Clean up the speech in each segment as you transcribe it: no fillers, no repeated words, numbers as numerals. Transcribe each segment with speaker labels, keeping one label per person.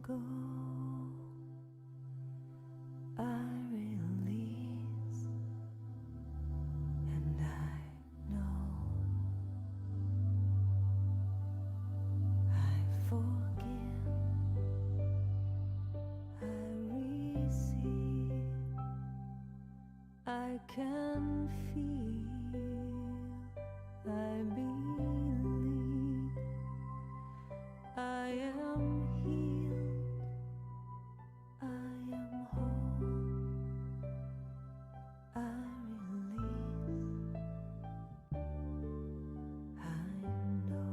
Speaker 1: go, I release, and I know I forgive, I receive, I can feel, I believe, I am healed, I am whole, I release, I know.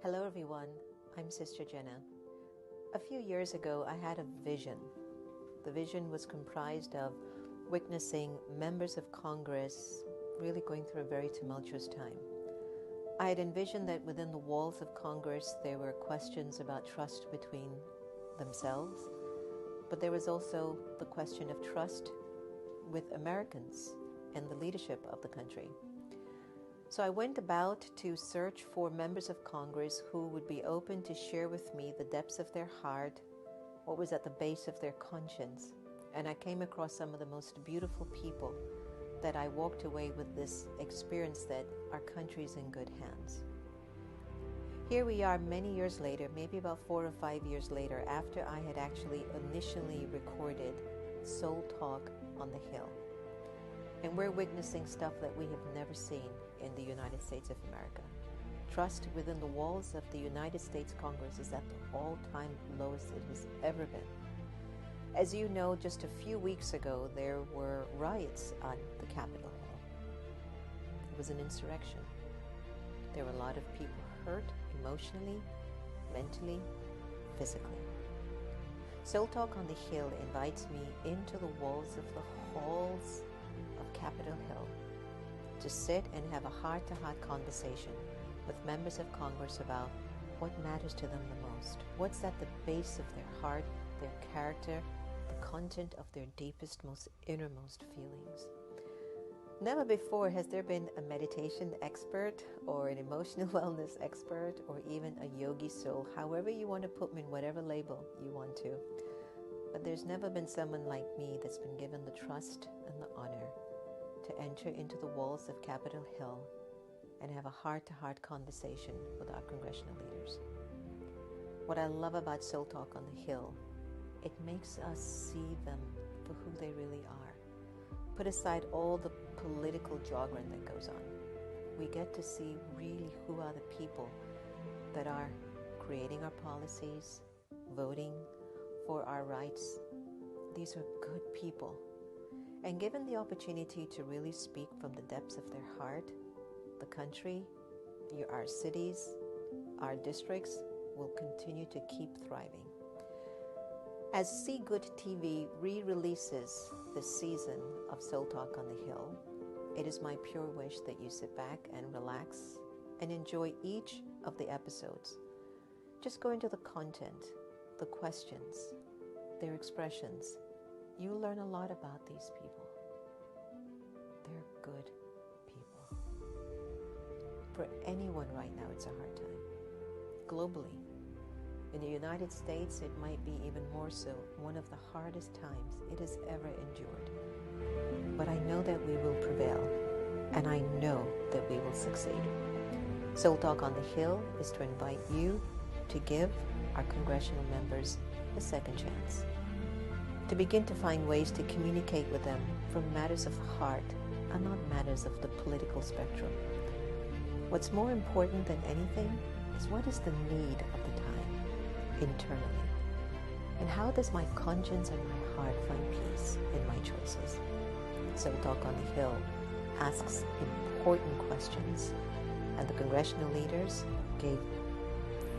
Speaker 2: Hello everyone, I'm Sister Jenna. A few years ago I had a vision. The vision was comprised of witnessing members of Congress really going through a very tumultuous time. I had envisioned that within the walls of Congress there were questions about trust between themselves, but there was also the question of trust with Americans and the leadership of the country. So I went about to search for members of Congress who would be open to share with me the depths of their heart, what was at the base of their conscience. And I came across some of the most beautiful people that I walked away with this experience that our country is in good hands. Here we are many years later, maybe about 4 or 5 years later, after I had actually initially recorded Soul Talk on the Hill. And we're witnessing stuff that we have never seen in the United States of America. Trust within the walls of the United States Congress is at the all-time lowest it has ever been. As you know, just a few weeks ago, there were riots on the Capitol Hill. It was an insurrection. There were a lot of people hurt emotionally, mentally, physically. Soul Talk on the Hill invites me into the walls of the halls of Capitol Hill to sit and have a heart-to-heart conversation with members of Congress about what matters to them the most, what's at the base of their heart, their character, the content of their deepest, most innermost feelings. Never before has there been a meditation expert or an emotional wellness expert or even a yogi soul, however you want to put me in whatever label you want to. But there's never been someone like me that's been given the trust and the honor to enter into the walls of Capitol Hill and have a heart-to-heart conversation with our congressional leaders. What I love about Soul Talk on the Hill, it makes us see them for who they really are. Put aside all the political jargon that goes on. We get to see really who are the people that are creating our policies, voting for our rights. These are good people. And given the opportunity to really speak from the depths of their heart, the country, our cities, our districts will continue to keep thriving. As See Good TV re-releases this season of Soul Talk on the Hill, it is my pure wish that you sit back and relax and enjoy each of the episodes. Just go into the content, the questions, their expressions. You'll learn a lot about these people. They're good people. For anyone right now, it's a hard time. Globally, in the United States, it might be even more so, one of the hardest times it has ever endured. But I know that we will prevail, and I know that we will succeed. Soul Talk on the Hill is to invite you to give our congressional members a second chance, to begin to find ways to communicate with them from matters of heart and not matters of the political spectrum. What's more important than anything is what is the need of the time internally, and how does my conscience and my heart find peace in my choices? Soul Talk on the Hill asks important questions, and the congressional leaders gave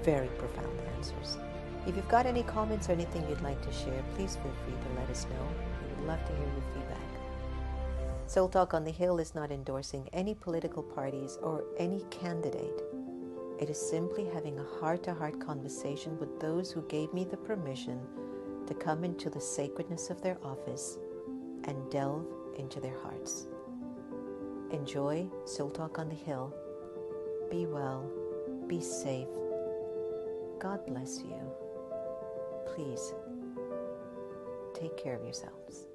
Speaker 2: very profound answers. If you've got any comments or anything you'd like to share, please feel free to let us know. We would love to hear your feedback. Soul Talk on the Hill is not endorsing any political parties or any candidate. It is simply having a heart-to-heart conversation with those who gave me the permission to come into the sacredness of their office and delve into their hearts. Enjoy Soul Talk on the Hill. Be well. Be safe. God bless you. Please take care of yourselves.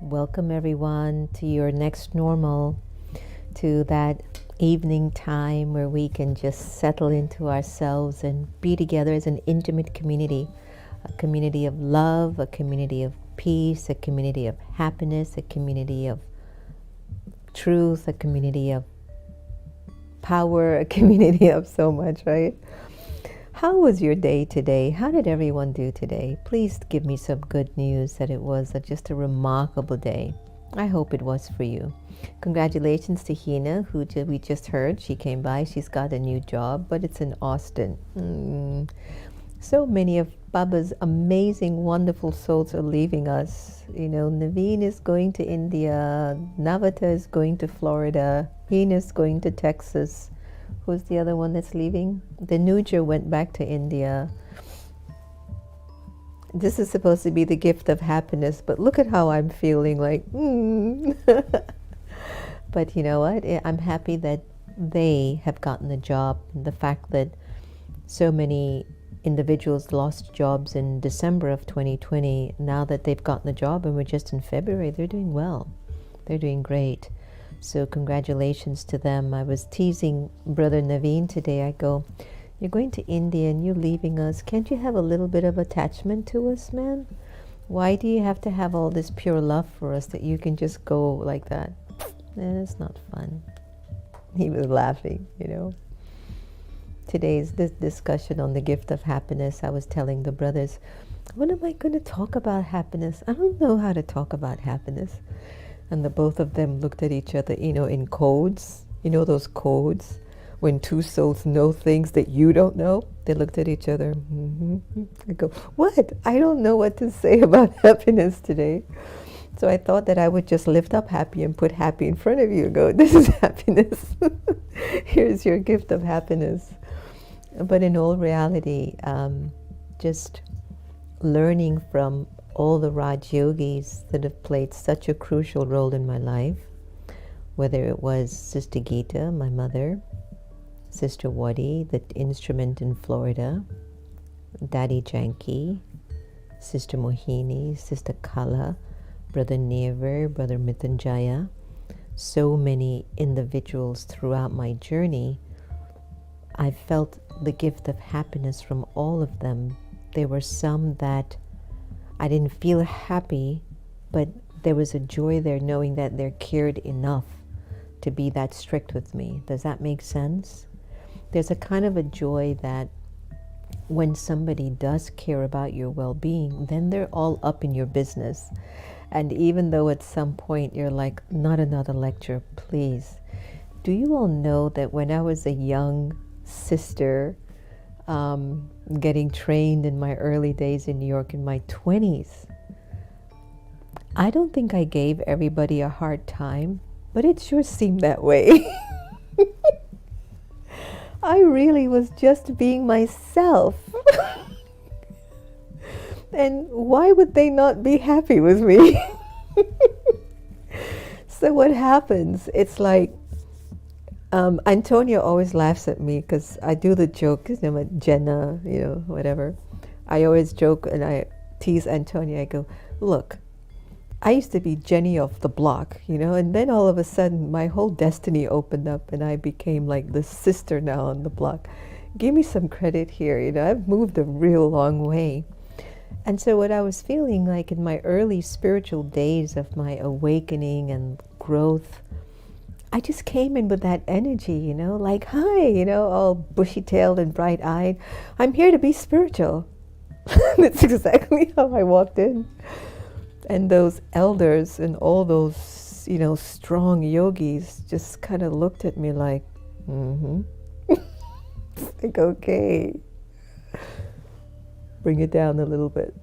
Speaker 2: Welcome everyone to your next normal, to that evening time where we can just settle into ourselves and be together as an intimate community, a community of love, a community of peace, a community of happiness, a community of truth, a community of power, a community of so much, right? How was your day today? How did everyone do today? Please give me some good news that it was just a remarkable day. I hope it was for you. Congratulations to Hina, who we just heard. She came by. She's got a new job, but it's in Austin. So many of Baba's amazing, wonderful souls are leaving us. You know, Naveen is going to India. Navata is going to Florida. Hina is going to Texas. Who's the other one that's leaving? The Nuja went back to India. This is supposed to be the gift of happiness, but look at how I'm feeling like, But you know what? I'm happy that they have gotten a job. The fact that so many individuals lost jobs in December of 2020, now that they've gotten a job and we're just in February, they're doing well. They're doing great. So congratulations to them. I was teasing Brother Naveen today. I go, you're going to India and you're leaving us. Can't you have a little bit of attachment to us, man? Why do you have to have all this pure love for us that you can just go like that? It's not fun. He was laughing, you know. Today's this discussion on the gift of happiness, I was telling the brothers, when am I going to talk about happiness? I don't know how to talk about happiness. And the both of them looked at each other, you know, in codes. You know those codes? When two souls know things that you don't know? They looked at each other. I go, what? I don't know what to say about happiness today. So I thought that I would just lift up happy and put happy in front of you and go, this is happiness. Here's your gift of happiness. But in all reality, just learning from all the Raj Yogis that have played such a crucial role in my life, whether it was Sister Gita, my mother, Sister Wadi, the instrument in Florida, Daddy Janki, Sister Mohini, Sister Kala, Brother Never, Brother Mrityunjaya, so many individuals throughout my journey. I felt the gift of happiness from all of them. There were some that I didn't feel happy, but there was a joy there knowing that they're cared enough to be that strict with me. Does that make sense? There's a kind of a joy that when somebody does care about your well-being, then they're all up in your business. And even though at some point you're like, not another lecture, please. Do you all know that when I was a young sister, getting trained in my early days in New York in my 20s, I don't think I gave everybody a hard time, but it sure seemed that way. I really was just being myself. And why would they not be happy with me? So what happens, it's like, Antonia always laughs at me because I do the joke, you know, Jenna, you know, whatever. I always joke and I tease Antonia. I go, look, I used to be Jenny off the block, you know, and then all of a sudden my whole destiny opened up and I became like the sister now on the block. Give me some credit here, you know, I've moved a real long way. And so what I was feeling like in my early spiritual days of my awakening and growth, I just came in with that energy, you know, like, hi, you know, all bushy-tailed and bright-eyed. I'm here to be spiritual. That's exactly how I walked in. And those elders and all those, you know, strong yogis just kind of looked at me like, like, okay. Bring it down a little bit.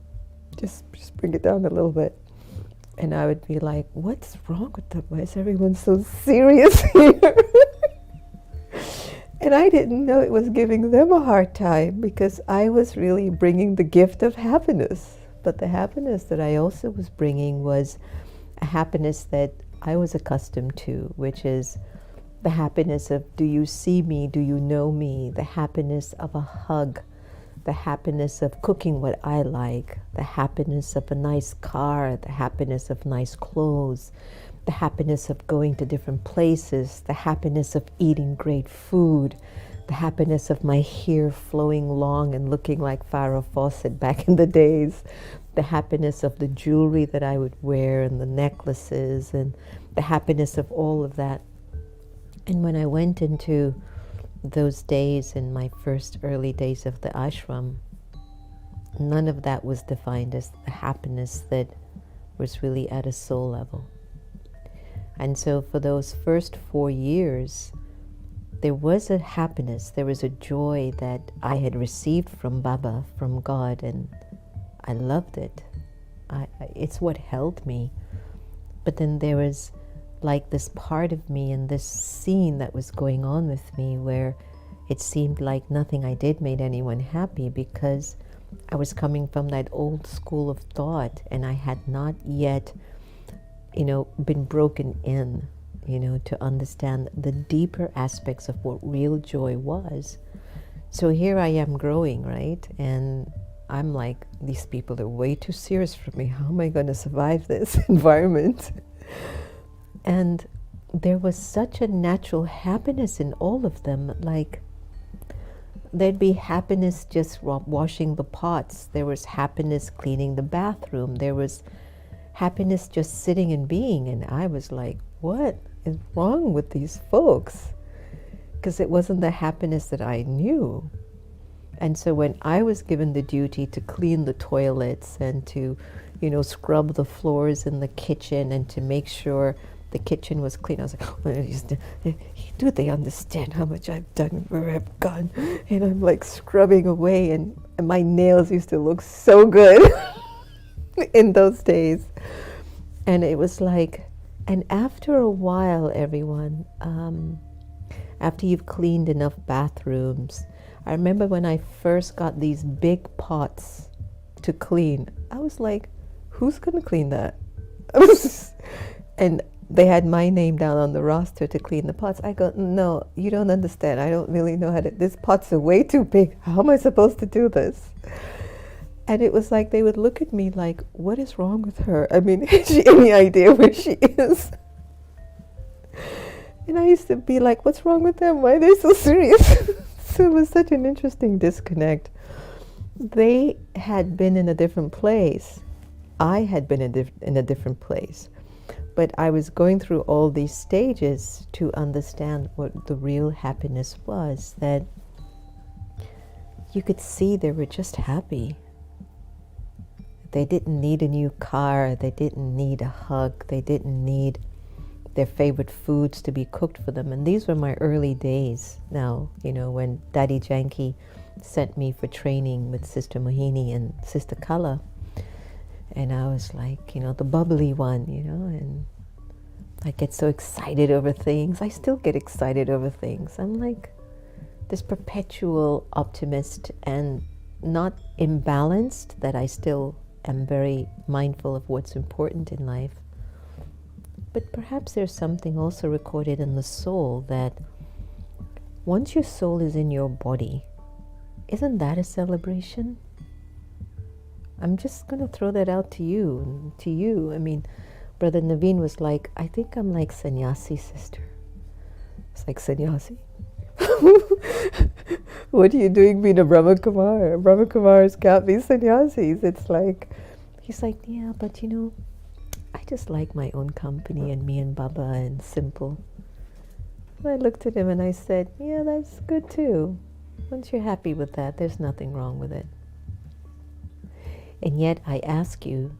Speaker 2: Just bring it down a little bit. And I would be like, what's wrong with them? Why is everyone so serious here? And I didn't know it was giving them a hard time because I was really bringing the gift of happiness. But the happiness that I also was bringing was a happiness that I was accustomed to, which is the happiness of, do you see me? Do you know me? The happiness of a hug. The happiness of cooking what I like, the happiness of a nice car, the happiness of nice clothes, the happiness of going to different places, the happiness of eating great food, the happiness of my hair flowing long and looking like Farrah Fawcett back in the days, the happiness of the jewelry that I would wear and the necklaces, and the happiness of all of that. And when I went into those days, in my first early days of the ashram, none of that was defined as the happiness that was really at a soul level. And so for those first 4 years, there was a happiness, there was a joy that I had received from Baba, from God, and I loved it. It's what held me. But then there was like this part of me and this scene that was going on with me where it seemed like nothing I did made anyone happy, because I was coming from that old school of thought and I had not yet, been broken in, to understand the deeper aspects of what real joy was. So here I am growing, right? And I'm like, these people are way too serious for me. How am I going to survive this environment? And there was such a natural happiness in all of them. Like, there'd be happiness just washing the pots. There was happiness cleaning the bathroom. There was happiness just sitting and being. And I was like, what is wrong with these folks? Because it wasn't the happiness that I knew. And so when I was given the duty to clean the toilets and to, scrub the floors in the kitchen and to make sure the kitchen was clean, I was like, do they understand how much I've done, where I've gone? And I'm like scrubbing away, and my nails used to look so good in those days. And it was like, and after a while, everyone, after you've cleaned enough bathrooms, I remember when I first got these big pots to clean, I was like, who's going to clean that? And they had my name down on the roster to clean the pots. I go, no, you don't understand. I don't really know how to, these pots are way too big. How am I supposed to do this? And it was like, they would look at me like, what is wrong with her? I mean, has she any idea where she is? And I used to be like, what's wrong with them? Why are they so serious? So it was such an interesting disconnect. They had been in a different place. I had been in a different place. But I was going through all these stages to understand what the real happiness was, that you could see they were just happy. They didn't need a new car. They didn't need a hug. They didn't need their favorite foods to be cooked for them. And these were my early days now, when Daddy Janki sent me for training with Sister Mohini and Sister Kala. And I was like, the bubbly one, and I get so excited over things. I still get excited over things. I'm like this perpetual optimist and not imbalanced, that I still am very mindful of what's important in life. But perhaps there's something also recorded in the soul that once your soul is in your body, isn't that a celebration? I'm just going to throw that out to you. I mean, Brother Naveen was like, I think I'm like sannyasi, sister. It's like, sannyasi? What are you doing being a Brahma Kumar? Brahma Kumars can't be sannyasis. It's like, he's like, yeah, but I just like my own company and me and Baba and simple. And I looked at him and I said, yeah, that's good too. Once you're happy with that, there's nothing wrong with it. And yet I ask you,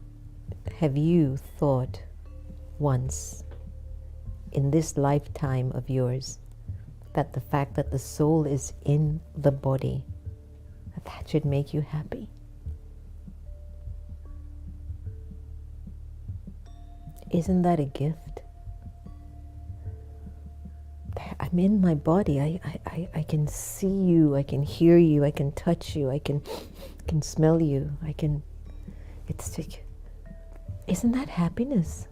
Speaker 2: have you thought once in this lifetime of yours that the fact that the soul is in the body, that should make you happy? Isn't that a gift? I'm in my body. I can see you. I can hear you. I can touch you. I can smell you. It's like, isn't that happiness?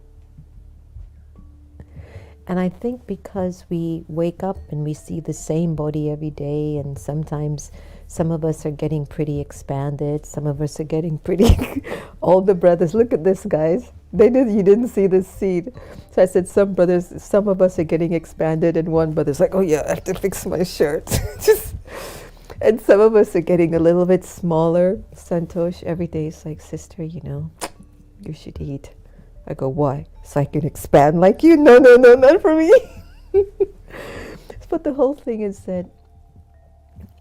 Speaker 2: And I think because we wake up and we see the same body every day, and sometimes some of us are getting pretty expanded, some of us are getting pretty, all the brothers, look at this, guys.
Speaker 3: You didn't see this seed. So I said, some of us are getting expanded, and one brother's like, oh yeah, I have to fix my shirt. And some of us are getting a little bit smaller. Santosh every day is like, sister, you should eat. I go, why? So I can expand like you? No, not for me. But the whole thing is that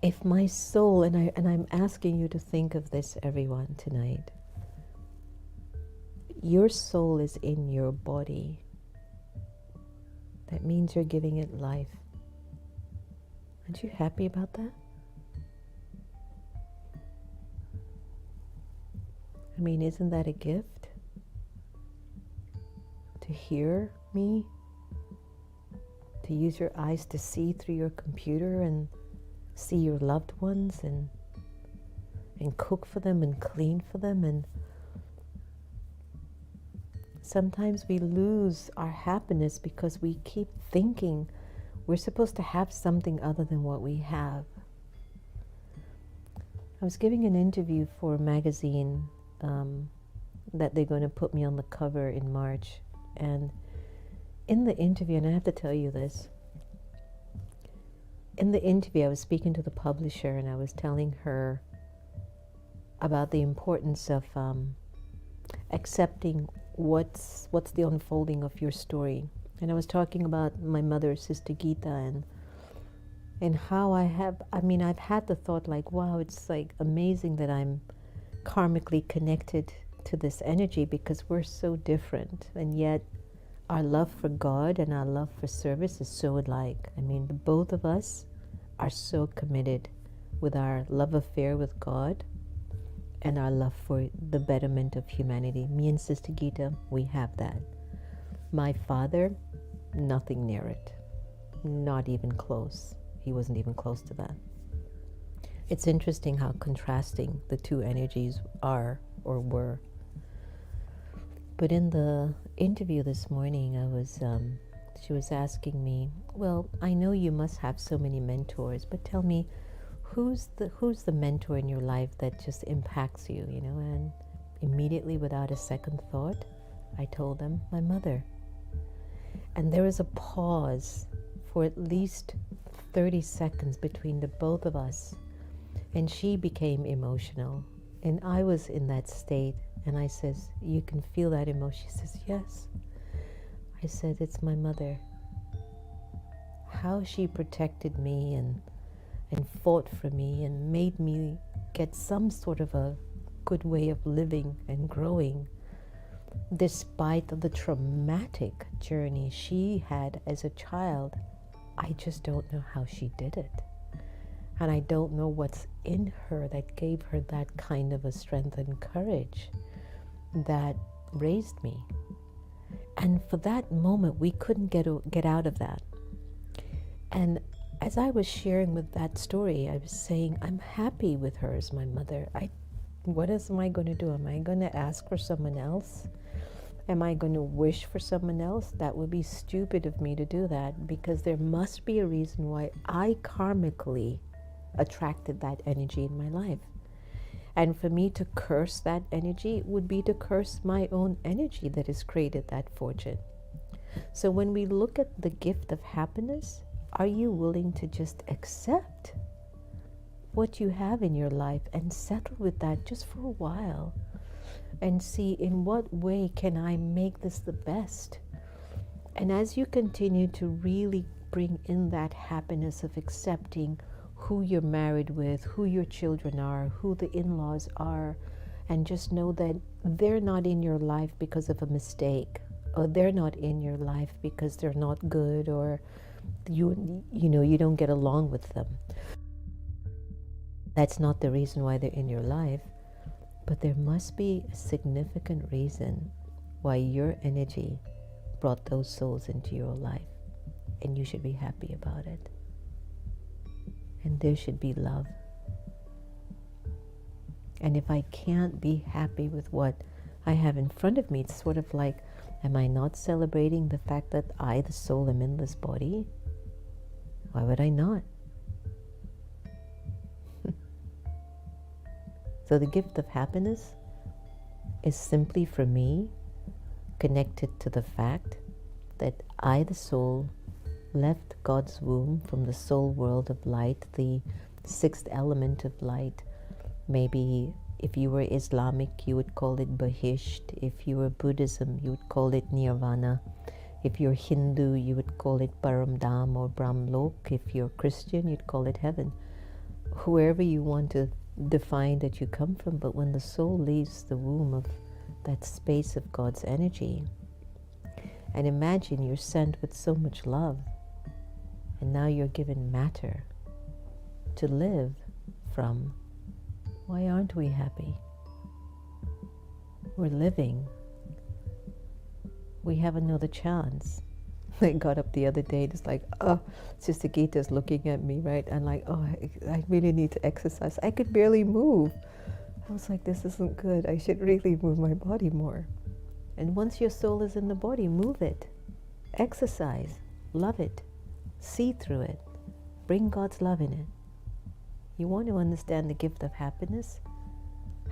Speaker 3: if my soul, and I'm asking you to think of this, everyone, tonight. Your soul is in your body. That means you're giving it life. Aren't you happy about that? I mean, isn't that a gift? To hear me? To use your eyes to see through your computer and see your loved ones and cook for them and clean for them. And sometimes we lose our happiness because we keep thinking we're supposed to have something other than what we have. I was giving an interview for a magazine that they're going to put me on the cover in March. And in the interview, and I have to tell you this, in the interview I was speaking to the publisher and I was telling her about the importance of accepting what's the unfolding of your story. And I was talking about my mother, Sister Geeta, and how I've had the thought like, wow, it's like amazing that I'm karmically connected to this energy because we're so different, and yet our love for God and our love for service is so alike. I mean, both of us are so committed with our love affair with God and our love for the betterment of humanity. Me and Sister Geeta, we have that. My father, nothing near it. Not even close. He wasn't even close to that. It's interesting how contrasting the two energies are or were. But in the interview this morning, she was asking me, well, I know you must have so many mentors, but tell me, who's the mentor in your life that just impacts you, And immediately, without a second thought, I told them, my mother. And there was a pause for at least 30 seconds between the both of us. And she became emotional. And I was in that state. And I says, you can feel that emotion. She says, yes. I said, it's my mother. How she protected me and fought for me and made me get some sort of a good way of living and growing, despite the traumatic journey she had as a child. I just don't know how she did it. And I don't know what's in her that gave her that kind of a strength and courage that raised me. And for that moment, we couldn't get out of that. And as I was sharing with that story, I was saying, I'm happy with her as my mother. What else am I going to do? Am I going to ask for someone else? Am I going to wish for someone else? That would be stupid of me to do that, because there must be a reason why I karmically attracted that energy in my life. And for me to curse that energy would be to curse my own energy that has created that fortune. So when we look at the gift of happiness, are you willing to just accept what you have in your life and settle with that just for a while and see in what way can I make this the best? And as you continue to really bring in that happiness of accepting who you're married with, who your children are, who the in-laws are, and just know that they're not in your life because of a mistake, or they're not in your life because they're not good, or you don't get along with them. That's not the reason why they're in your life, but there must be a significant reason why your energy brought those souls into your life, and you should be happy about it. And there should be love. And if I can't be happy with what I have in front of me, it's sort of like, am I not celebrating the fact that I, the soul, am in this body? Why would I not? So the gift of happiness is simply for me connected to the fact that I, the soul, left God's womb from the soul world of light, the sixth element of light. Maybe if you were Islamic, you would call it Bahisht. If you were Buddhism, you would call it Nirvana. If you're Hindu, you would call it Paramdham or Brahmlok. If you're Christian, you'd call it heaven. Whoever you want to define that you come from, but when the soul leaves the womb of that space of God's energy, and imagine you're sent with so much love, and now you're given matter to live from, why aren't we happy? We're living. We have another chance. I got up the other day, it's like, oh, Sister Gita's looking at me, right? And like, oh, I really need to exercise. I could barely move. I was like, this isn't good. I should really move my body more. And once your soul is in the body, move it. Exercise. Love it. See through it. Bring God's love in it. You want to understand the gift of happiness?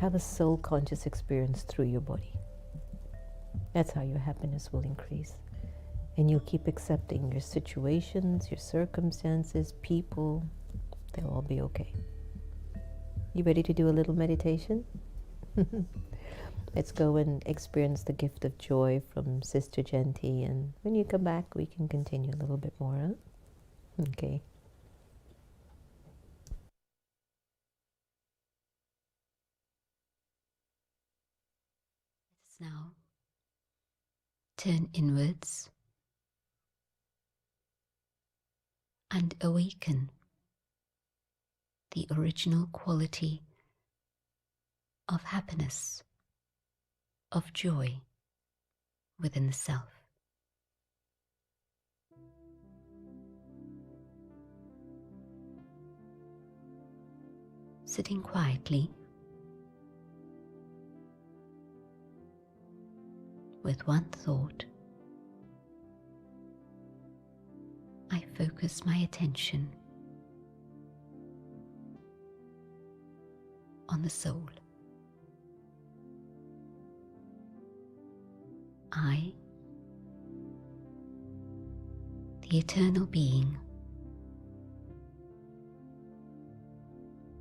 Speaker 3: Have a soul conscious experience through your body. That's how your happiness will increase. And you'll keep accepting your situations, your circumstances, people. They'll all be okay. You ready to do a little meditation? Let's go and experience the gift of joy from Sister Genty, and when you come back, we can continue a little bit more, huh? Okay.
Speaker 4: Let's now turn inwards and awaken the original quality of happiness, of joy within the self. Sitting quietly with one thought, I focus my attention on the soul. I, the eternal being,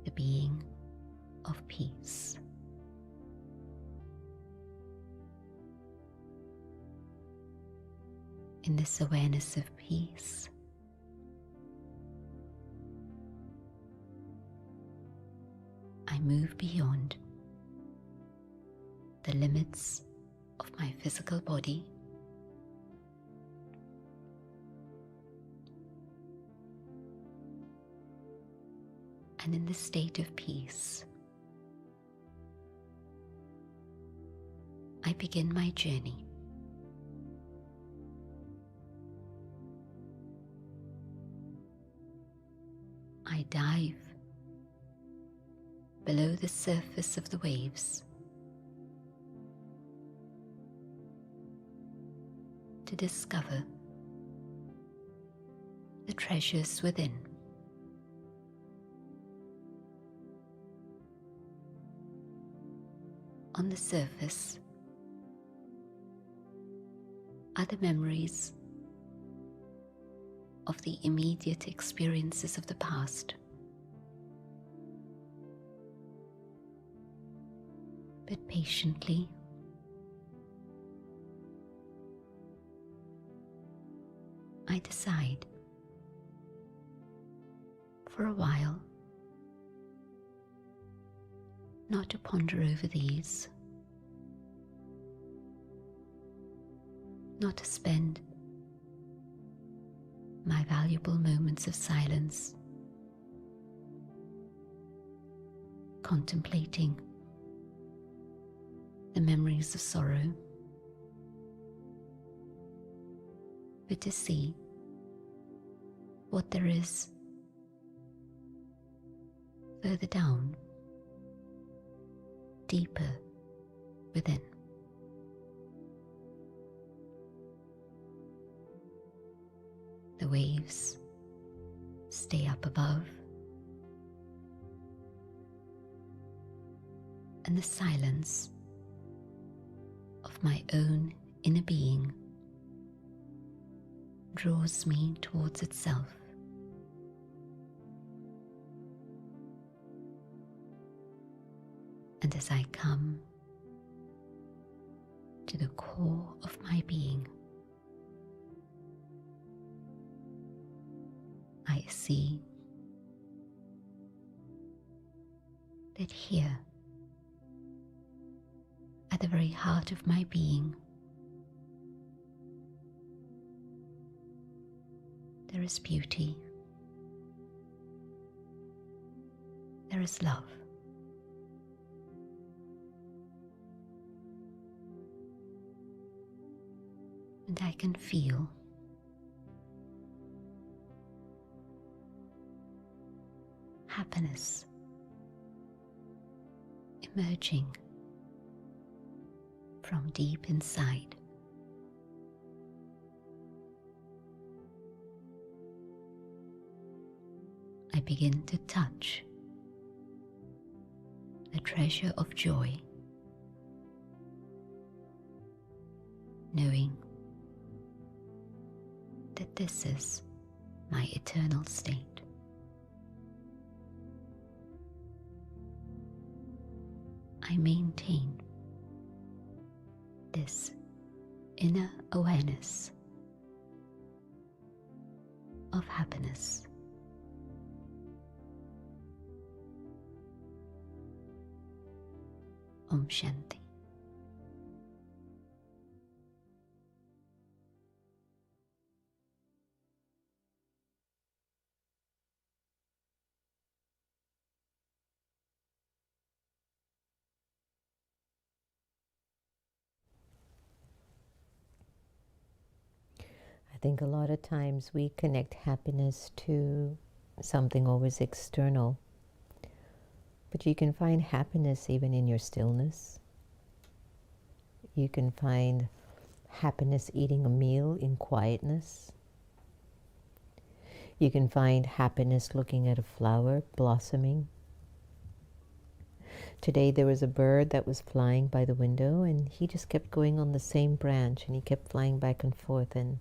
Speaker 4: the being of peace. In this awareness of peace, I move beyond the limits of my physical body and in this state of peace, I begin my journey. I dive below the surface of the waves to discover the treasures within. On the surface are the memories of the immediate experiences of the past. But patiently, I decide for a while not to ponder over these, not to spend my valuable moments of silence contemplating the memories of sorrow, but to see what there is further down, deeper within. The waves stay up above, and the silence of my own inner being draws me towards itself. And as I come to the core of my being, I see that here, at the very heart of my being, there is beauty, there is love, and I can feel happiness emerging from deep inside. I begin to touch the treasure of joy, knowing that this is my eternal state. I maintain this inner awareness of happiness. Om Shanti.
Speaker 3: I think a lot of times we connect happiness to something always external. But you can find happiness even in your stillness. You can find happiness eating a meal in quietness. You can find happiness looking at a flower blossoming. Today there was a bird that was flying by the window, and he just kept going on the same branch, and he kept flying back and forth, and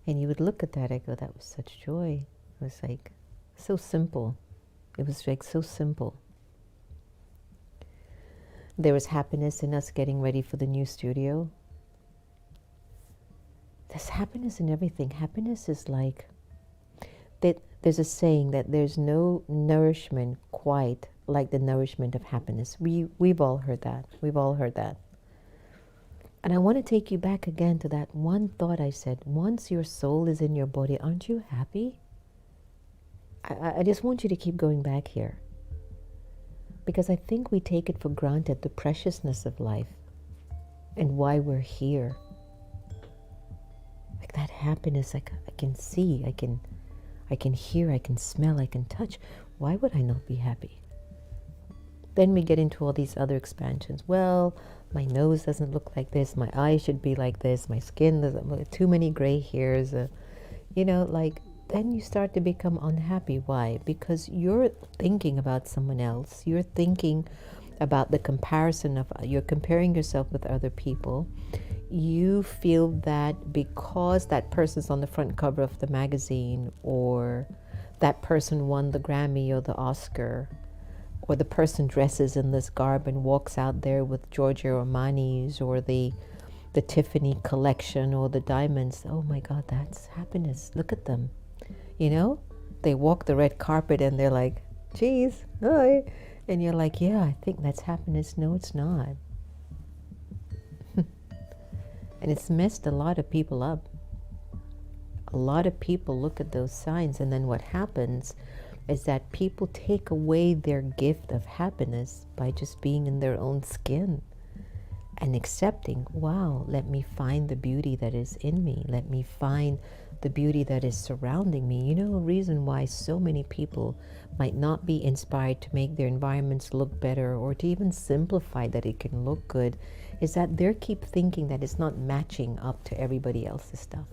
Speaker 3: you would look at that, I go, that was such joy. It was like so simple. It was like so simple. There was happiness in us getting ready for the new studio. There's happiness in everything. Happiness is like, that. There's a saying that there's no nourishment quite like the nourishment of happiness. We've all heard that. We've all heard that. And I want to take you back again to that one thought I said. Once your soul is in your body, aren't you happy? I just want you to keep going back here. Because I think we take it for granted, the preciousness of life and why we're here. Like that happiness, I can see, I can hear, I can smell, I can touch. Why would I not be happy? Then we get into all these other expansions. Well, my nose doesn't look like this, my eyes should be like this, my skin doesn't look, too many gray hairs, then you start to become unhappy. Why? Because you're thinking about someone else. You're thinking about the comparison of, you're comparing yourself with other people. You feel that because that person's on the front cover of the magazine, or that person won the Grammy or the Oscar, or the person dresses in this garb and walks out there with Giorgio Armani's or the Tiffany collection or the diamonds. Oh my God, that's happiness. Look at them. They walk the red carpet and they're like, geez, hi. And you're like, yeah, I think that's happiness. No, it's not. And it's messed a lot of people up. A lot of people look at those signs, and then what happens is that people take away their gift of happiness by just being in their own skin and accepting, wow, let me find the beauty that is in me. Let me find the beauty that is surrounding me. A reason why so many people might not be inspired to make their environments look better, or to even simplify that it can look good, is that they keep thinking that it's not matching up to everybody else's stuff.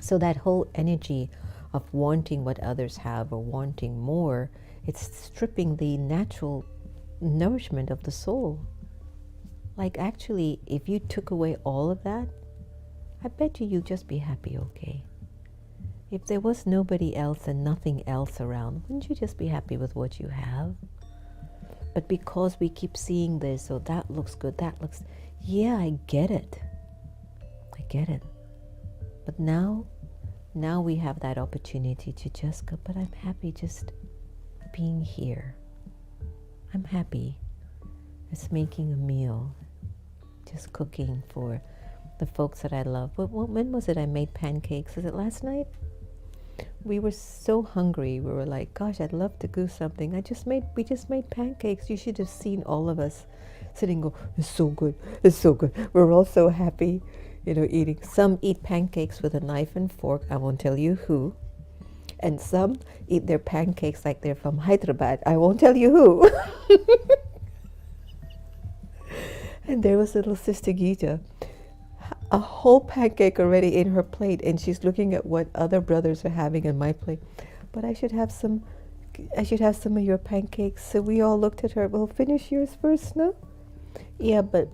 Speaker 3: So that whole energy of wanting what others have or wanting more, it's stripping the natural nourishment of the soul. Like actually, if you took away all of that, I bet you'd just be happy, okay? If there was nobody else and nothing else around, wouldn't you just be happy with what you have? But because we keep seeing this, oh, that looks good, that looks... Yeah, I get it. I get it. But now we have that opportunity to just go, but I'm happy just being here. I'm happy just making a meal, just cooking for the folks that I love. When was it I made pancakes? Was it last night? We were so hungry. We were like, gosh, I'd love to do something. We just made pancakes. You should have seen all of us sitting go, it's so good, it's so good. We're all so happy, eating. Some eat pancakes with a knife and fork. I won't tell you who. And some eat their pancakes like they're from Hyderabad. I won't tell you who. And there was little Sister Geeta, a whole pancake already in her plate, and she's looking at what other brothers are having in my plate. But I should have some of your pancakes. So we all looked at her. Well, finish yours first, no? Yeah, but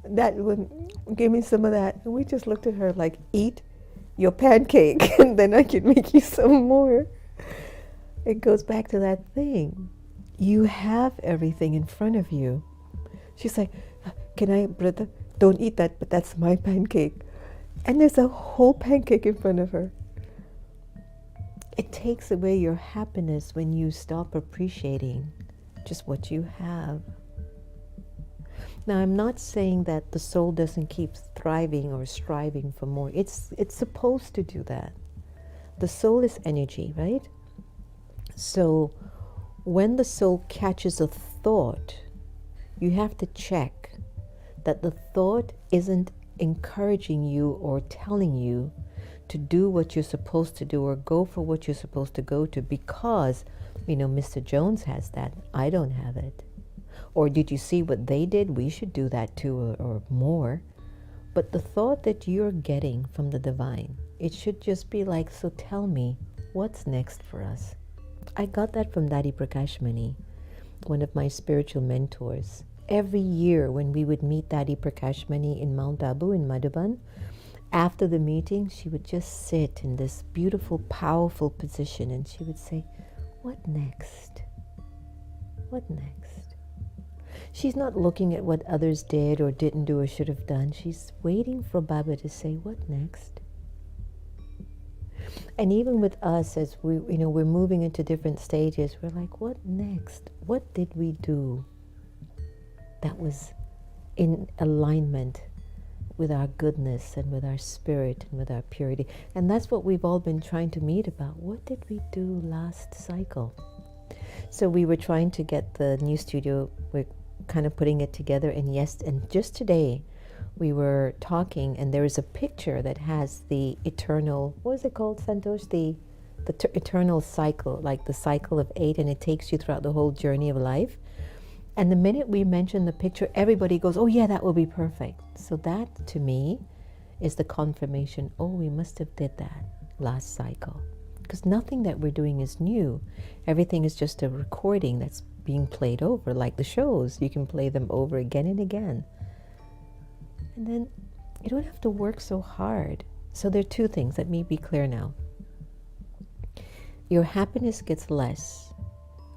Speaker 3: that would give me some of that. And we just looked at her like, eat your pancake, and then I can make you some more. It goes back to that thing. You have everything in front of you. She's like, can I, brother? Don't eat that, but that's my pancake. And there's a whole pancake in front of her. It takes away your happiness when you stop appreciating just what you have. Now, I'm not saying that the soul doesn't keep thriving or striving for more. It's supposed to do that. The soul is energy, right? So when the soul catches a thought, you have to check that the thought isn't encouraging you or telling you to do what you're supposed to do or go for what you're supposed to go to because, Mr. Jones has that. I don't have it. Or did you see what they did? We should do that too, or more. But the thought that you're getting from the divine, it should just be like, so tell me, what's next for us? I got that from Daddy Prakash Mani, one of my spiritual mentors. Every year when we would meet Daddy Prakash Mani in Mount Abu in Madhuban, after the meeting, she would just sit in this beautiful, powerful position and she would say, what next? What next? She's not looking at what others did or didn't do or should have done. She's waiting for Baba to say, what next? And even with us, as we're moving into different stages, we're like, what next? What did we do that was in alignment with our goodness and with our spirit and with our purity? And that's what we've all been trying to meet about. What did we do last cycle? So we were trying to get the new studio. We're kind of putting it together. And yes, and just today we were talking, and there is a picture that has the eternal, what is it called, Santosh? The eternal cycle, like the cycle of 8, and it takes you throughout the whole journey of life. And the minute we mention the picture, everybody goes, oh yeah, that will be perfect. So that, to me, is the confirmation, oh, we must have did that last cycle. Because nothing that we're doing is new. Everything is just a recording that's being played over, like the shows. You can play them over again and again. And then you don't have to work so hard. So there are two things. Let me be clear now. Your happiness gets less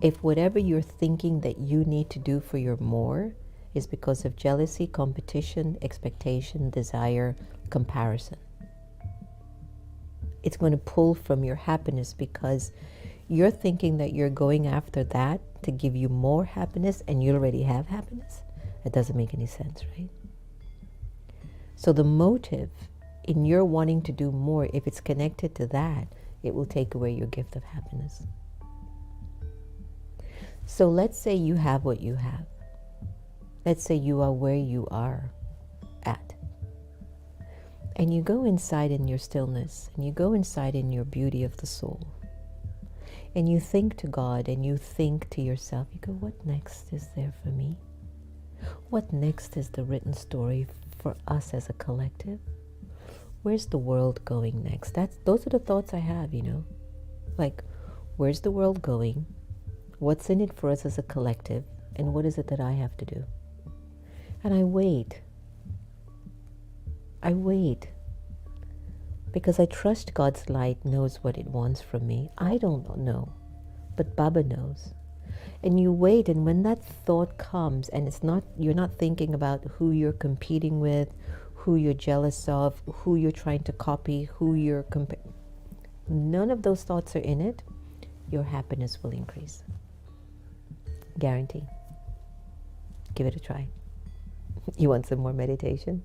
Speaker 3: if whatever you're thinking that you need to do for your more is because of jealousy, competition, expectation, desire, comparison. It's going to pull from your happiness because you're thinking that you're going after that to give you more happiness and you already have happiness. It doesn't make any sense, right? So the motive in your wanting to do more, if it's connected to that, it will take away your gift of happiness. So let's say you have what you have. Let's say you are where you are at. And you go inside in your stillness, and you go inside in your beauty of the soul. And you think to God, and you think to yourself, you go, what next is there for me? What next is the written story for us as a collective? Where's the world going next? Those are the thoughts I have, Like, where's the world going? What's in it for us as a collective? And what is it that I have to do? And I wait. I wait. Because I trust God's light knows what it wants from me. I don't know, but Baba knows. And you wait, and when that thought comes, and you're not thinking about who you're competing with, who you're jealous of, who you're trying to copy, who you're none of those thoughts are in it, your happiness will increase. Guarantee. Give it a try. You want some more meditation?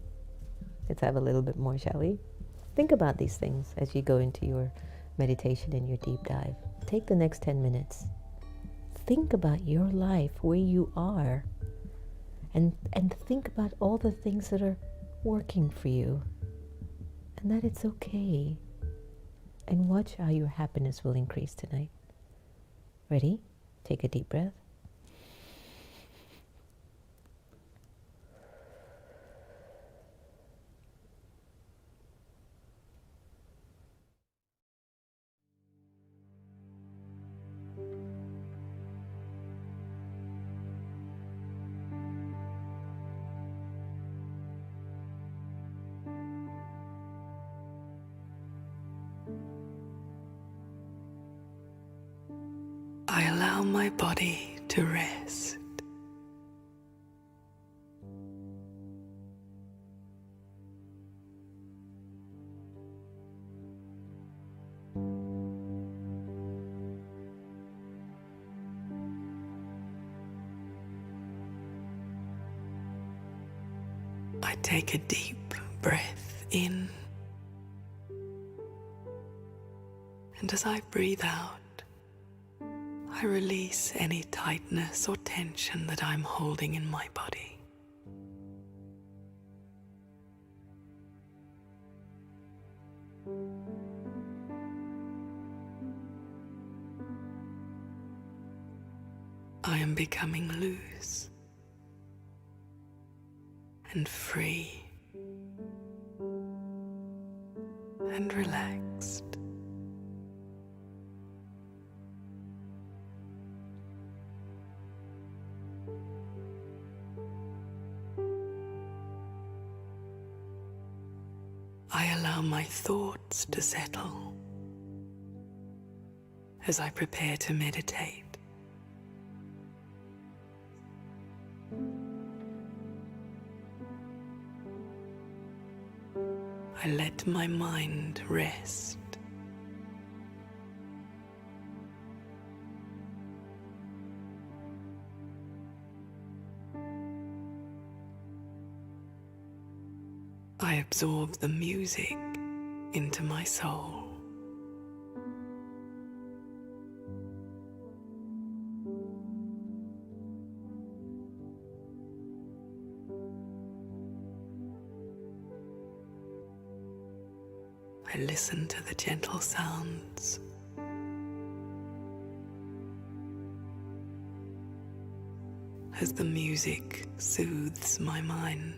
Speaker 3: Let's have a little bit more, shall we? Think about these things as you go into your meditation and your deep dive. Take the next 10 minutes. Think about your life, where you are, and think about all the things that are working for you, and that it's okay. And watch how your happiness will increase tonight. Ready? Take a deep breath.
Speaker 1: I allow my body to rest. I take a deep breath in, and as I breathe out, I release any tightness or tension that I'm holding in my body. I am becoming loose and free and relaxed. I allow my thoughts to settle as I prepare to meditate. I let my mind rest. I absorb the music into my soul. I listen to the gentle sounds as the music soothes my mind.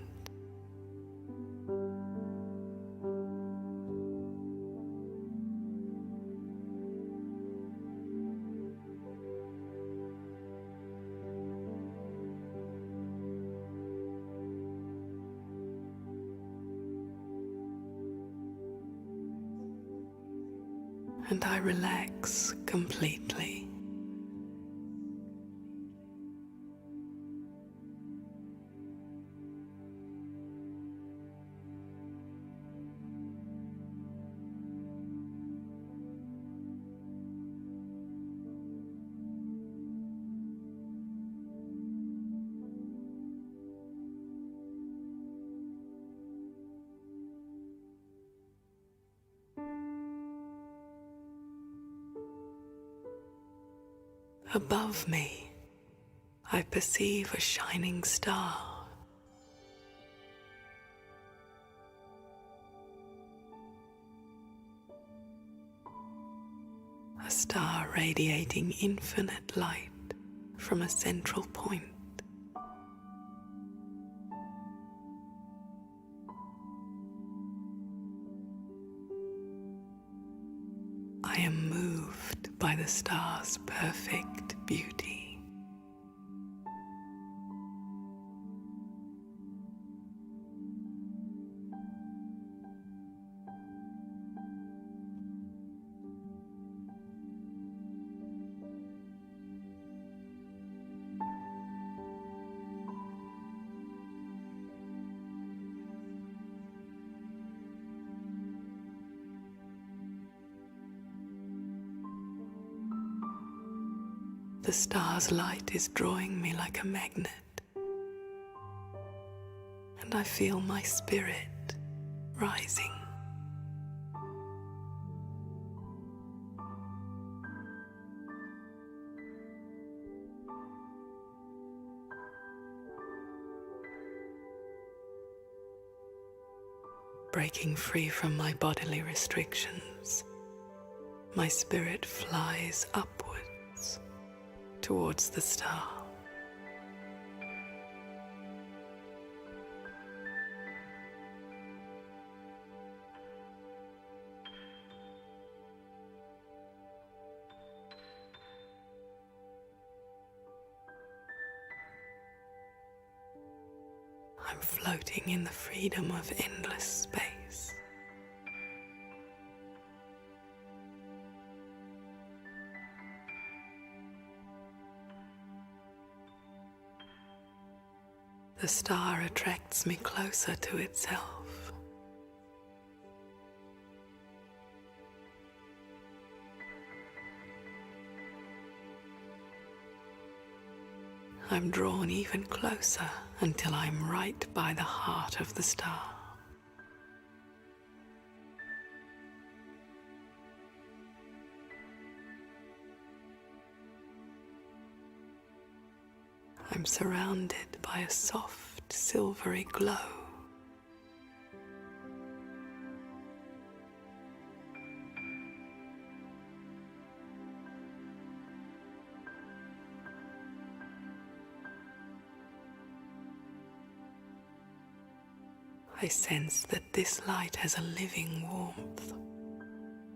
Speaker 1: And I relax completely. Above me, I perceive a shining star. A star radiating infinite light from a central point. I am moved by the star's perfect beauty. The star's light is drawing me like a magnet, and I feel my spirit rising. Breaking free from my bodily restrictions, my spirit flies upwards towards the star. I'm floating in the freedom of endless space. The star attracts me closer to itself. I'm drawn even closer until I'm right by the heart of the star. I'm surrounded by a soft, silvery glow. I sense that this light has a living warmth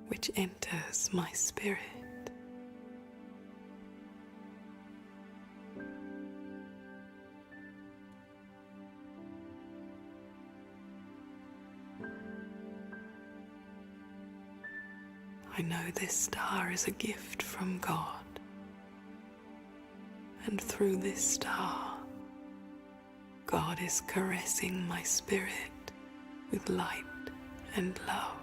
Speaker 1: which enters my spirit. I know this star is a gift from God, and through this star, God is caressing my spirit with light and love.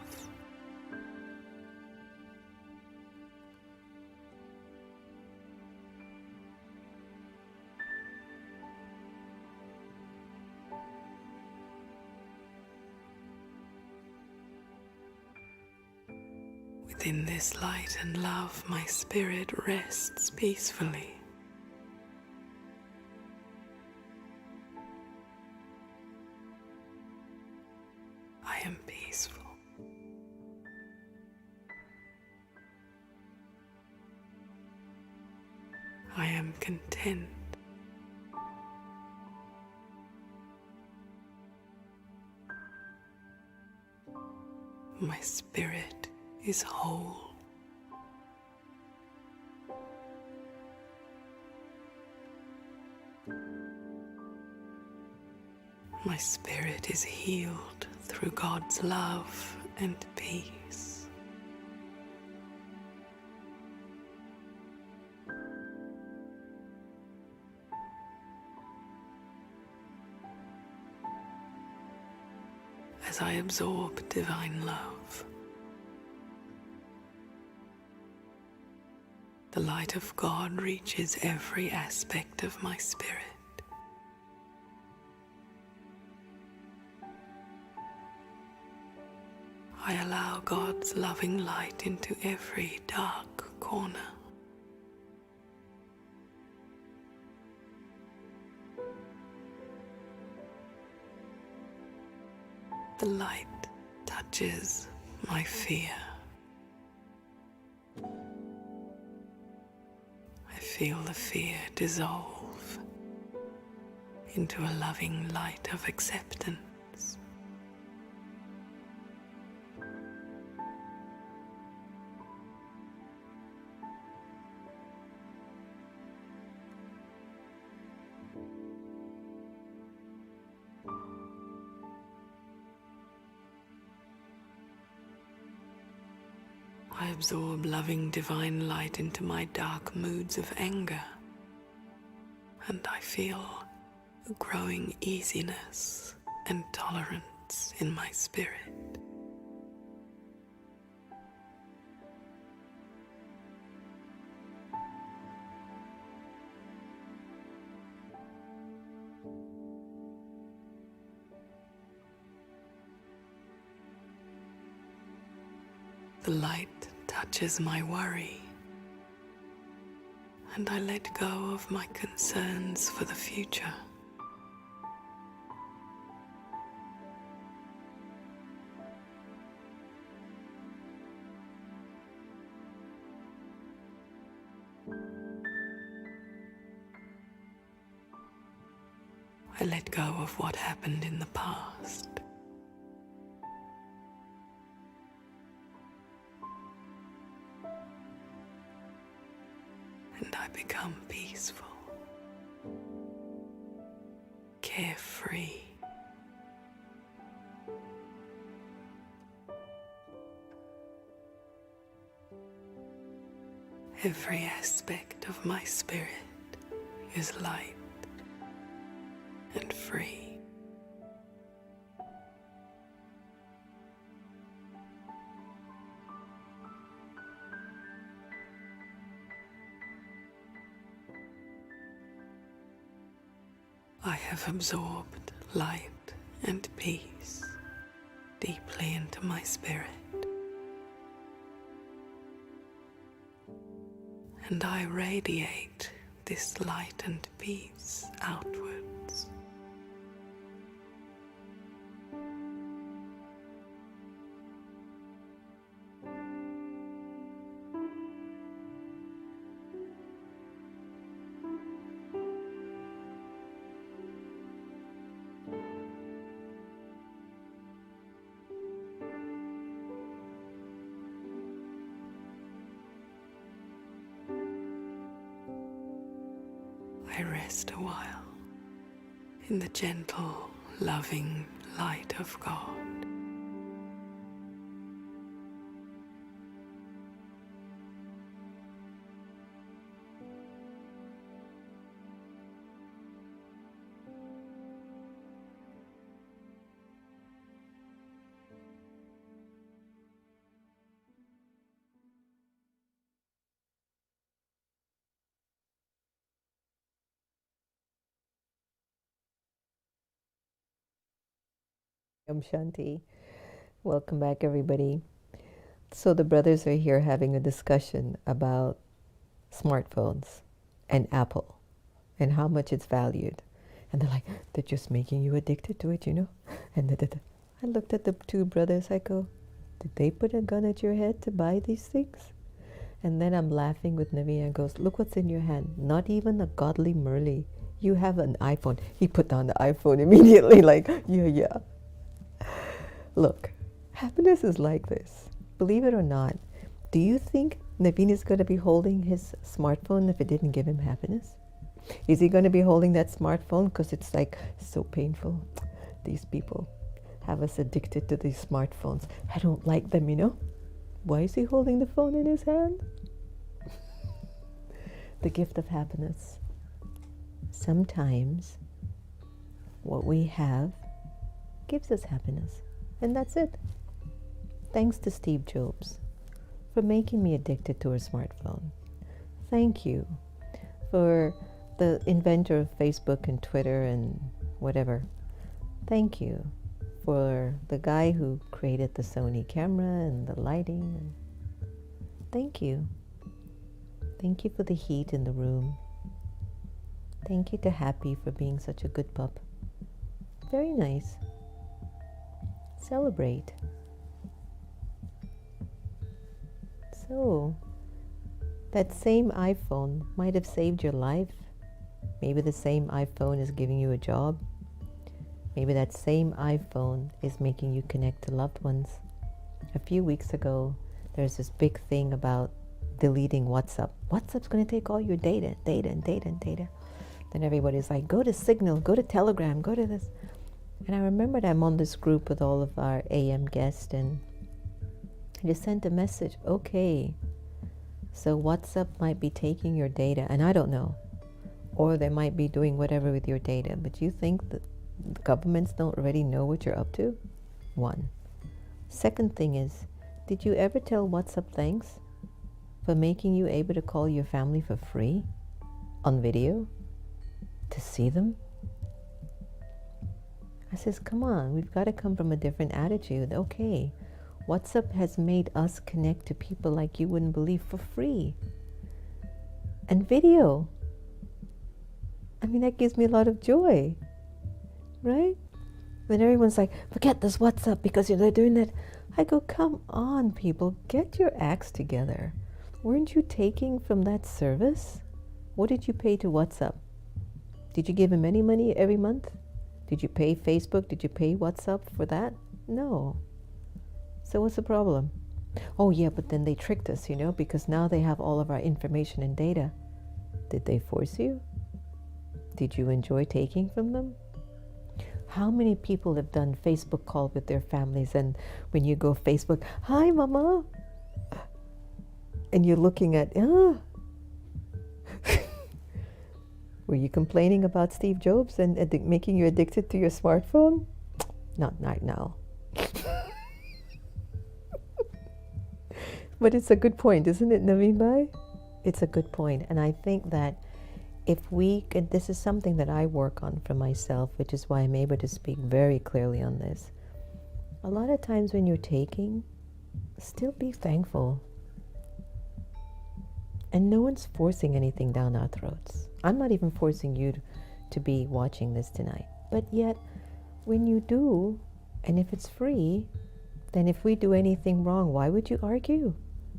Speaker 1: Within this light and love, my spirit rests peacefully. I am peaceful. I am content. My spirit is whole. My spirit is healed through God's love and peace. As I absorb divine love, the light of God reaches every aspect of my spirit. I allow God's loving light into every dark corner. The light touches my fear. I feel the fear dissolve into a loving light of acceptance. I absorb loving divine light into my dark moods of anger, and I feel a growing easiness and tolerance in my spirit. The light touches my worry, and I let go of my concerns for the future. I let go of what happened in the past. And I become peaceful, carefree. Every aspect of my spirit is light and free. I have absorbed light and peace deeply into my spirit, and I radiate this light and peace outwards. I rest a while in the gentle, loving light of God.
Speaker 3: Shanti. Welcome back, everybody. So the brothers are here having a discussion about smartphones and Apple and how much it's valued. And they're like, they're just making you addicted to it, you know? And I looked at the two brothers, I go, did they put a gun at your head to buy these things? And then I'm laughing with Naveen and goes, look what's in your hand. Not even a godly Murli. You have an iPhone. He put down the iPhone immediately, like, yeah. Look, happiness is like this. Believe it or not, do you think Naveen is going to be holding his smartphone if it didn't give him happiness? Is he going to be holding that smartphone because it's like so painful? These people have us addicted to these smartphones. I don't like them, you know? Why is he holding the phone in his hand? The gift of happiness. Sometimes what we have gives us happiness. And that's it. Thanks to Steve Jobs for making me addicted to a smartphone. Thank you for the inventor of Facebook and Twitter and whatever. Thank you for the guy who created the Sony camera and the lighting. Thank you. Thank you for the heat in the room. Thank you to Happy for being such a good pup. Very nice. Celebrate. So, that same iPhone might have saved your life. Maybe the same iPhone is giving you a job. Maybe that same iPhone is making you connect to loved ones. A few weeks ago, there's this big thing about deleting WhatsApp. WhatsApp's going to take all your data. Then everybody's like, go to Signal, go to Telegram, go to this. And I remembered I'm on this group with all of our AM guests, and I just sent a message, okay, so WhatsApp might be taking your data, and I don't know, or they might be doing whatever with your data, but you think that the governments don't already know what you're up to? One. Second thing is, did you ever tell WhatsApp thanks for making you able to call your family for free on video to see them? I says, come on, we've got to come from a different attitude. Okay, WhatsApp has made us connect to people like you wouldn't believe for free. And video. I mean, that gives me a lot of joy, right? When everyone's like, forget this WhatsApp because they're doing that. I go, come on, people, get your acts together. Weren't you taking from that service? What did you pay to WhatsApp? Did you give him any money every month? Did you pay Facebook? Did you pay WhatsApp for that? No. So what's the problem? Oh yeah, but then they tricked us, because now they have all of our information and data. Did they force you? Did you enjoy taking from them? How many people have done Facebook call with their families, and when you go Facebook, hi mama, and you're looking at, were you complaining about Steve Jobs and making you addicted to your smartphone? Not right now. But it's a good point, isn't it, Naveen Bhai? It's a good point. And I think that if we could, this is something that I work on for myself, which is why I'm able to speak very clearly on this. A lot of times when you're taking, still be thankful. And no one's forcing anything down our throats. I'm not even forcing you to be watching this tonight. But yet, when you do, and if it's free, then if we do anything wrong, why would you argue?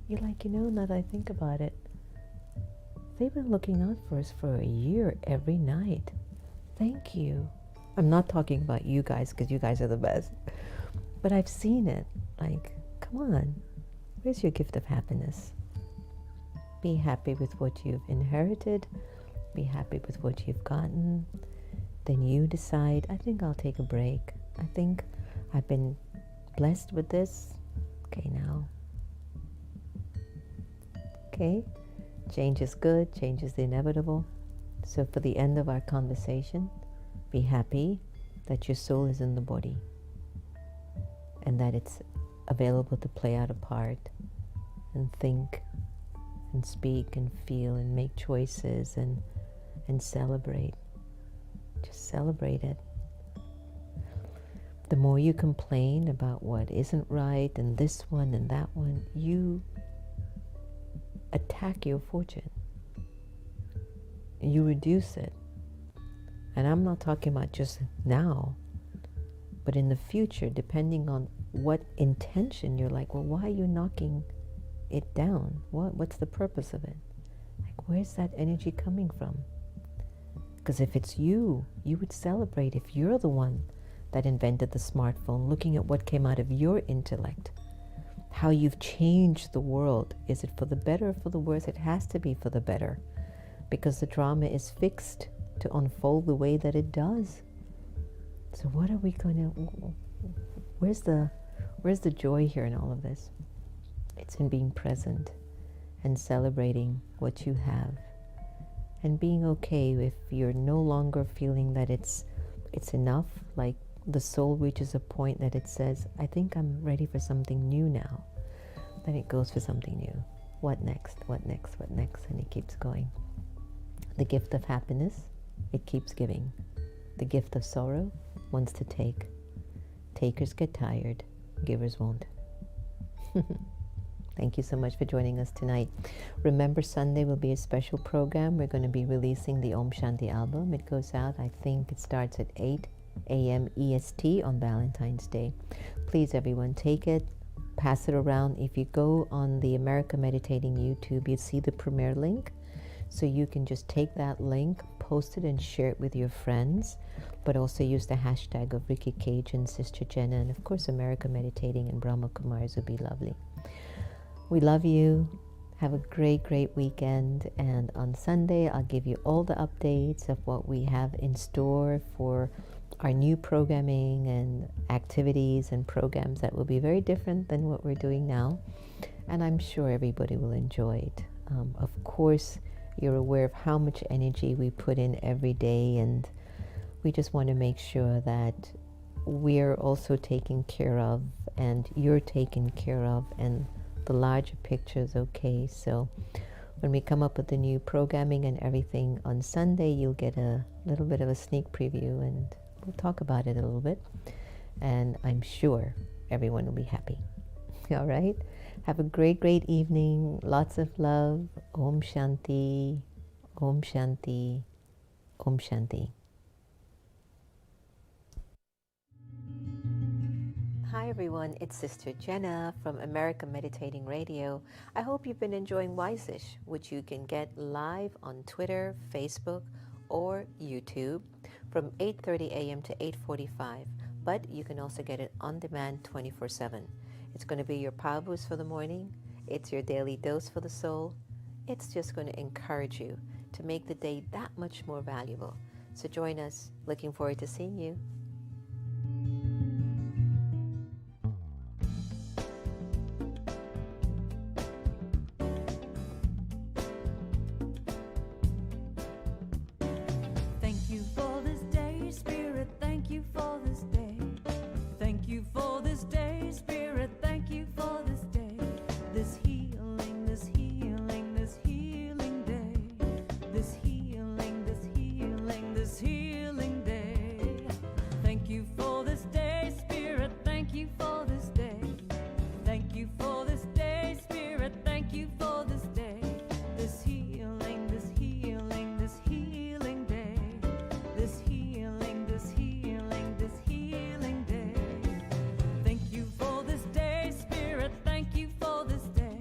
Speaker 3: You're like, now that I think about it, they've been looking out for us for a year every night. Thank you. I'm not talking about you guys because you guys are the best. But I've seen it. Like, come on. Where's your gift of happiness? Be happy with what you've inherited. Be happy with what you've gotten. Then you decide, I think I'll take a break. I think I've been blessed with this. Okay, now. Okay. Change is good. Change is the inevitable. So for the end of our conversation, be happy that your soul is in the body and that it's available to play out a part and think and speak and feel and make choices and celebrate. Just celebrate it. The more you complain about what isn't right and this one and that one, you attack your fortune. You reduce it. And I'm not talking about just now, but in the future, depending on what intention you're like, well, why are you knocking it down? What's the purpose of it? Like, where's that energy coming from? Because if it's you would celebrate if you're the one that invented the smartphone, looking at what came out of your intellect, how you've changed the world. Is it for the better or for the worse? It has to be for the better, because the drama is fixed to unfold the way that it does. So what are we going to, where's the joy here in all of this? It's in being present and celebrating what you have and being okay if you're no longer feeling that it's enough. Like the soul reaches a point that it says, I think I'm ready for something new now. Then it goes for something new. What next? What next? What next? And it keeps going. The gift of happiness, it keeps giving. The gift of sorrow wants to take. Takers get tired, givers won't. Thank you so much for joining us tonight. Remember, Sunday will be a special program. We're going to be releasing the Om Shanti album. It goes out, I think it starts at 8 a.m. EST on Valentine's Day. Please, everyone, take it, pass it around. If you go on the America Meditating YouTube, you see the premiere link. So you can just take that link, post it, and share it with your friends. But also use the hashtag of Ricky Cage and Sister Jenna. And of course, America Meditating and Brahma Kumars would be lovely. We love you. Have a great, great weekend. And on Sunday, I'll give you all the updates of what we have in store for our new programming and activities and programs that will be very different than what we're doing now. And I'm sure everybody will enjoy it. Of course, you're aware of how much energy we put in every day, and we just want to make sure that we're also taken care of and you're taken care of and the larger picture is okay. So when we come up with the new programming and everything on Sunday, you'll get a little bit of a sneak preview and we'll talk about it a little bit. And I'm sure everyone will be happy. All right? Have a great, great evening. Lots of love. Om Shanti. Om Shanti. Om Shanti.
Speaker 2: Hi everyone, it's Sister Jenna from America Meditating Radio. I hope you've been enjoying Wiseish, which you can get live on Twitter, Facebook, or YouTube from 8:30 a.m. to 8:45. But you can also get it on demand 24/7. It's going to be your power boost for the morning. It's your daily dose for the soul. It's just going to encourage you to make the day that much more valuable. So join us. Looking forward to seeing you.
Speaker 5: Thank you for this day, Spirit. Thank you for this day. Thank you for this day, Spirit. Thank you for this day. This healing, this healing, this healing day. This healing, this healing, this healing day. Thank you for this day, Spirit. Thank you for this day. Thank you for this day, Spirit. Thank you for this day. This healing, this healing, this healing day. This healing, this healing, this healing day. Thank you for this day, Spirit. Thank you for this day.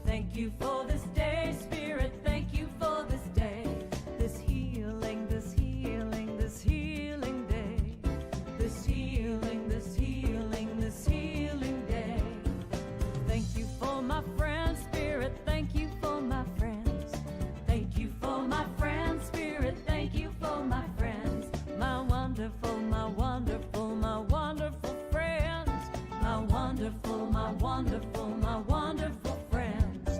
Speaker 5: Thank you for this day, Spirit. Thank you for this day. This healing, this healing, this healing day. This healing, this healing, this healing day. Thank you for my friends, Spirit. Thank you for my friends. Thank you for my friends, Spirit. Thank you for my friends. My wonderful, my wonderful, my wonderful friends. My wonderful, my wonderful, my wonderful friends.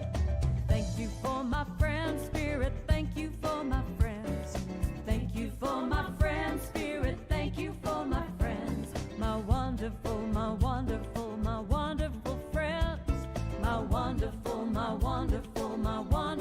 Speaker 5: Thank you for my friends, Spirit. Thank you for my friends. Thank you for my friends, Spirit. Thank you for my friends. My wonderful, my wonderful, my wonderful friends. My wonderful, my wonderful, my wonderful.